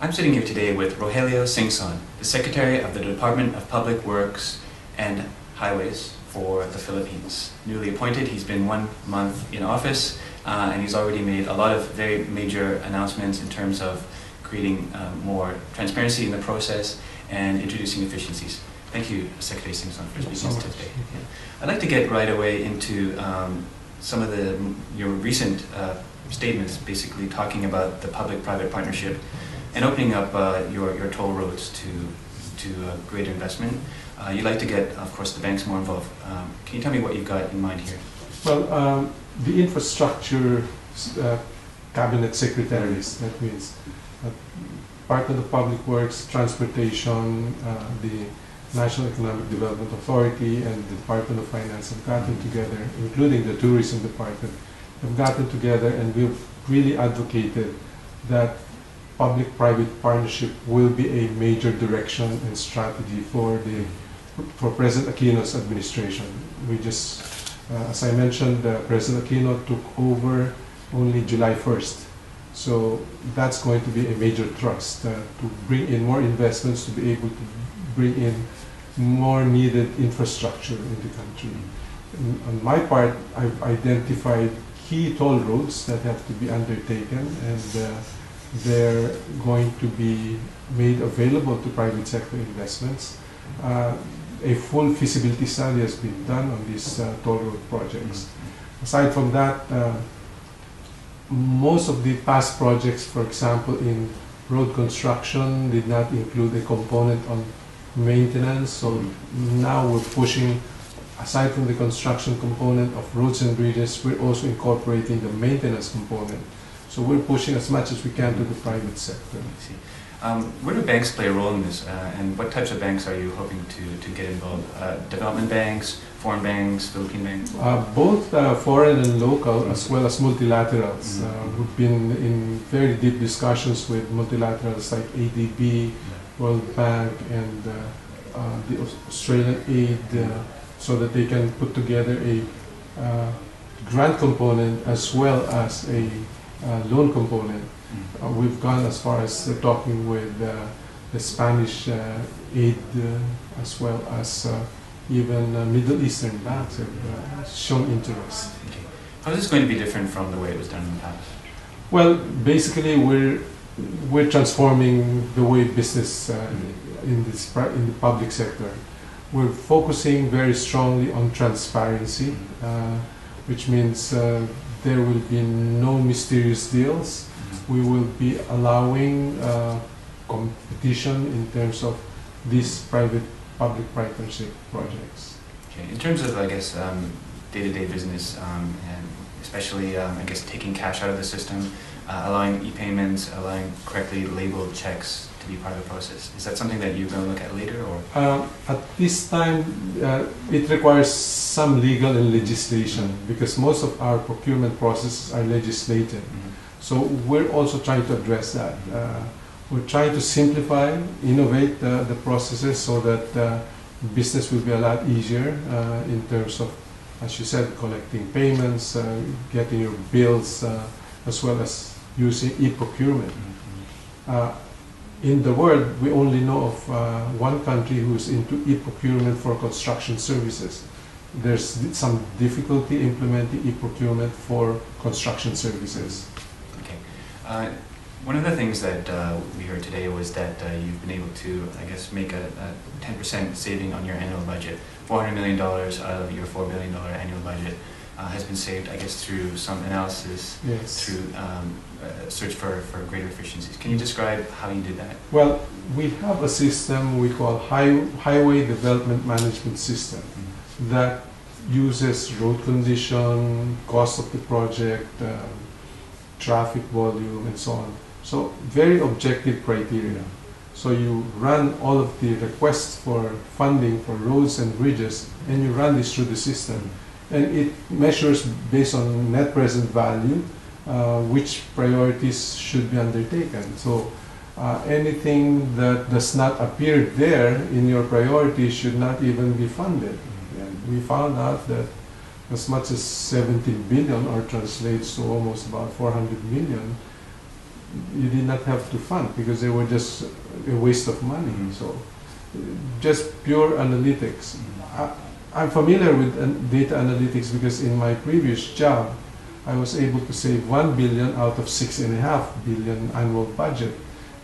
I'm sitting here today with Rogelio Singson, the Secretary of the Department of Public Works and Highways for the Philippines. Newly appointed, he's been 1 month in office, and he's already made a lot of very major announcements in terms of creating more transparency in the process and introducing efficiencies. Thank you, Secretary Singson, for speaking to us today. Yeah. I'd like to get right away into some of your recent statements, basically talking about the public-private partnership and opening up your toll roads to greater investment. You'd like to get, of course, the banks more involved. Can you tell me what you've got in mind here? Well, the infrastructure cabinet secretaries, that means part of the Public Works, Transportation, the National Economic Development Authority and the Department of Finance have gotten together, including the Tourism Department, have gotten together, and we've really advocated that public-private partnership will be a major direction and strategy for President Aquino's administration. We just, as I mentioned, President Aquino took over only July 1st. So that's going to be a major thrust to bring in more investments, to be able to bring in more needed infrastructure in the country. On my part, I've identified key toll roads that have to be undertaken, and they're going to be made available to private sector investments. A full feasibility study has been done on these toll road projects. Aside from that, most of the past projects, for example, in road construction, did not include a component on maintenance. So now we're pushing, aside from the construction component of roads and bridges, we're also incorporating the maintenance component. So we're pushing as much as we can to the private sector. I see. Where do banks play a role in this, and what types of banks are you hoping to get involved? Development banks, foreign banks, Philippine banks? Both foreign and local, as well as multilaterals. We've been in very deep discussions with multilaterals like ADB, World Bank, and the Australian Aid, so that they can put together a grant component as well as a loan component. We've gone as far as talking with the Spanish aid, as well as even Middle Eastern banks have shown interest. Okay. How is this going to be different from the way it was done in the past? Well, basically we're transforming the way business in the public sector. We're focusing very strongly on transparency, which means there will be no mysterious deals. We will be allowing competition in terms of these private-public partnership projects. Okay. In terms of, I guess, day-to-day business, and especially, I guess, taking cash out of the system, allowing e-payments, allowing correctly labeled checks to be part of the process. Is that something that you're going to look at later, or? At this time, it requires some legal and legislation, because most of our procurement processes are legislated. So we're also trying to address that. We're trying to simplify, innovate the processes so that business will be a lot easier in terms of, as you said, collecting payments, getting your bills, as well as using e-procurement. In the world, we only know of one country who's into e-procurement for construction services. There's some difficulty implementing e-procurement for construction services. Okay. One of the things that we heard today was that you've been able to, I guess, make a 10% saving on your annual budget. $400 million out of your $4 billion annual budget has been saved, I guess, through some analysis, yes, through search for greater efficiencies. Can you describe how you did that? Well, we have a system we call Highway Development Management System that uses road condition, cost of the project, traffic volume, and so on. So very objective criteria. So you run all of the requests for funding for roads and bridges, and you run this through the system. And it measures based on net present value which priorities should be undertaken. So anything that does not appear there in your priorities should not even be funded. And we found out that as much as 17 billion, or translates to almost about 400 million, you did not have to fund because they were just a waste of money. So just pure analytics. I'm familiar with data analytics because in my previous job, I was able to save 1 billion out of 6.5 billion annual budget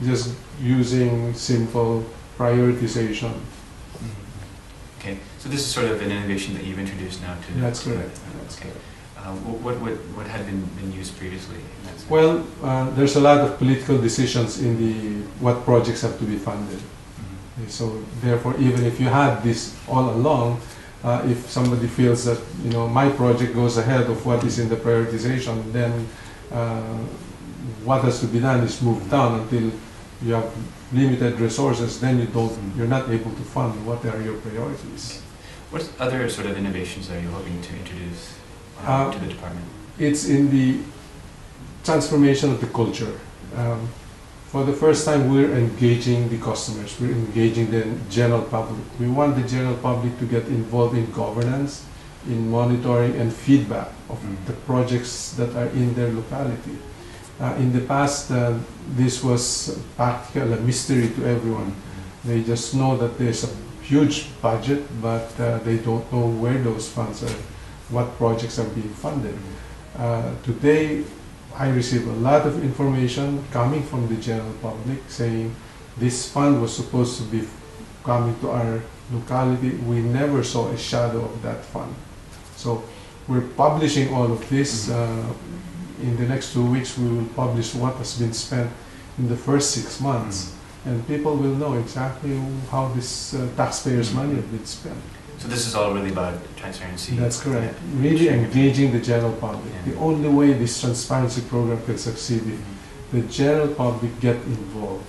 just using simple prioritization. Okay, so this is sort of an innovation that you've introduced now to. That's correct. That's okay. What had been used previously in that sense? Well, there's a lot of political decisions in the what projects have to be funded. So therefore, even if you had this all along, if somebody feels that my project goes ahead of what is in the prioritization, then what has to be done is moved down until you have limited resources. Then you're not able to fund what are your priorities. What other sort of innovations are you hoping to introduce to the department? It's in the transformation of the culture. For the first time, we're engaging the customers, we're engaging the general public. We want the general public to get involved in governance, in monitoring and feedback of the projects that are in their locality. In the past, this was practically a mystery to everyone. They just know that there's a huge budget, but they don't know where those funds are, what projects are being funded. Today, I receive a lot of information coming from the general public saying this fund was supposed to be coming to our locality. We never saw a shadow of that fund. So we're publishing all of this. In the next 2 weeks, we will publish what has been spent in the first 6 months. And people will know exactly how this taxpayers' money has been spent. So this is all really about transparency? That's correct. Really engaging the general public. The only way this transparency program can succeed is the general public get involved.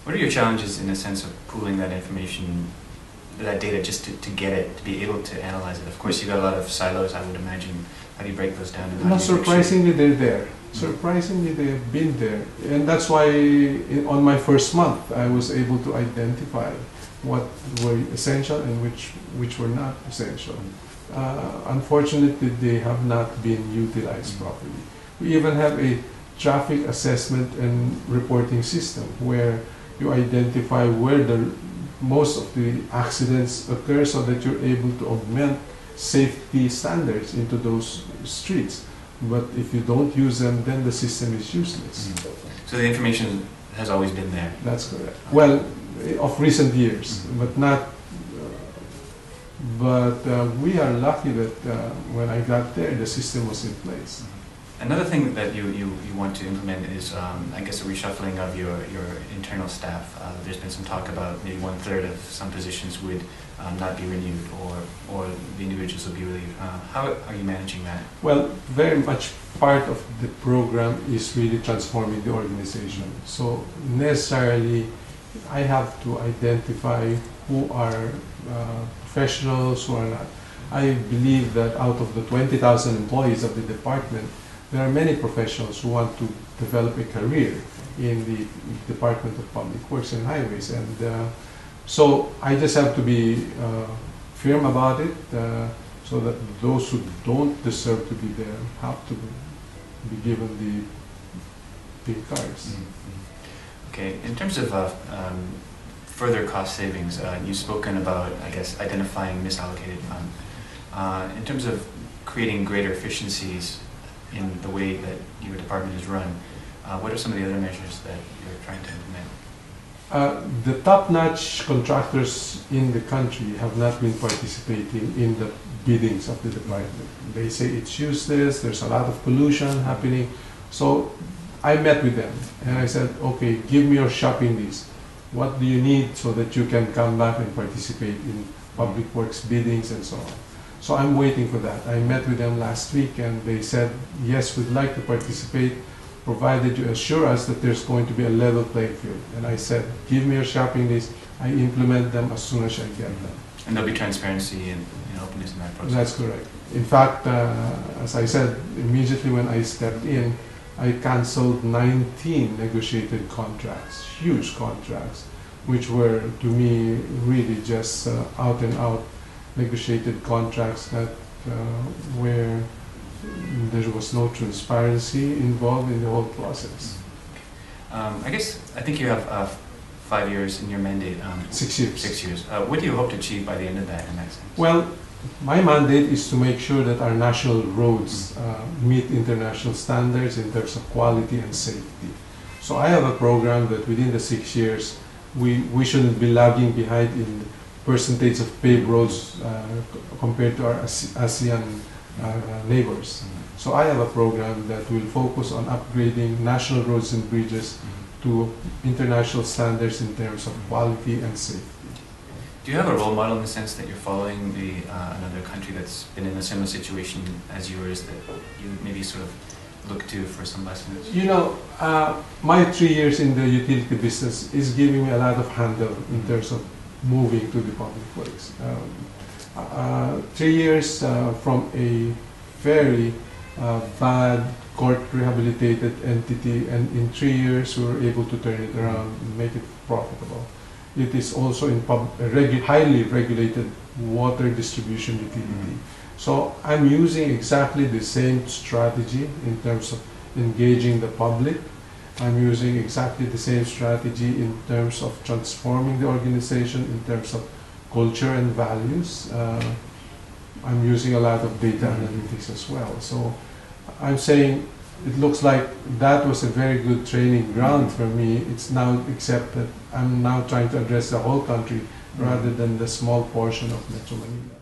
What are your challenges in the sense of pooling that information, that data, just to get it, to be able to analyze it? Of course, you've got a lot of silos, I would imagine. How do you break those down? No, surprisingly, they're there. Surprisingly, they have been there. And that's why on my first month, I was able to identify what were essential and which were not essential. Unfortunately, they have not been utilized properly. We even have a traffic assessment and reporting system where you identify where most of the accidents occur so that you're able to augment safety standards into those streets. But if you don't use them, then the system is useless. So the information has always been there? That's correct. Well, of recent years, but not. We are lucky that when I got there, the system was in place. Another thing that you want to implement is, I guess, a reshuffling of your internal staff. There's been some talk about maybe 1/3 of some positions would not be renewed, or the individuals will be relieved. How are you managing that? Well, very much part of the program is really transforming the organization. So necessarily, I have to identify who are professionals, who are not. I believe that out of the 20,000 employees of the department, there are many professionals who want to develop a career in the Department of Public Works and Highways. And so I just have to be firm about it so that those who don't deserve to be there have to be given the pink cards. Okay, in terms of further cost savings, you've spoken about, I guess, identifying misallocated funds. In terms of creating greater efficiencies in the way that your department is run, what are some of the other measures that you're trying to implement? The top-notch contractors in the country have not been participating in the biddings of the department. They say it's useless, there's a lot of pollution happening. So I met with them and I said, okay, give me your shopping list. What do you need so that you can come back and participate in public works biddings and so on? So I'm waiting for that. I met with them last week and they said, yes, we'd like to participate, provided you assure us that there's going to be a level playing field. And I said, give me your shopping list. I implement them as soon as I get them. And there'll be transparency and openness in that process? That's correct. In fact, as I said, immediately when I stepped in, I canceled 19 negotiated contracts, huge contracts, which were to me really just out and out negotiated contracts that where there was no transparency involved in the whole process. I guess, I think you have 5 years in your mandate. 6 years. 6 years. What do you hope to achieve by the end of that in that sense? Well, my mandate is to make sure that our national roads meet international standards in terms of quality and safety. So I have a program that within the 6 years, we shouldn't be lagging behind in percentage of paved roads compared to our ASEAN neighbors. So I have a program that will focus on upgrading national roads and bridges to international standards in terms of quality and safety. Do you have a role model in the sense that you're following another country that's been in a similar situation as yours that you maybe sort of look to for some lessons? You know, my 3 years in the utility business is giving me a lot of handle in terms of moving to the public works. 3 years from a very bad court rehabilitated entity, and in 3 years we were able to turn it around and make it profitable. It is also in highly regulated water distribution utility. So I'm using exactly the same strategy in terms of engaging the public. I'm using exactly the same strategy in terms of transforming the organization, in terms of culture and values. I'm using a lot of data analytics as well. So I'm saying it looks like that was a very good training ground for me. It's now, except that I'm now trying to address the whole country rather than the small portion of Metro Manila.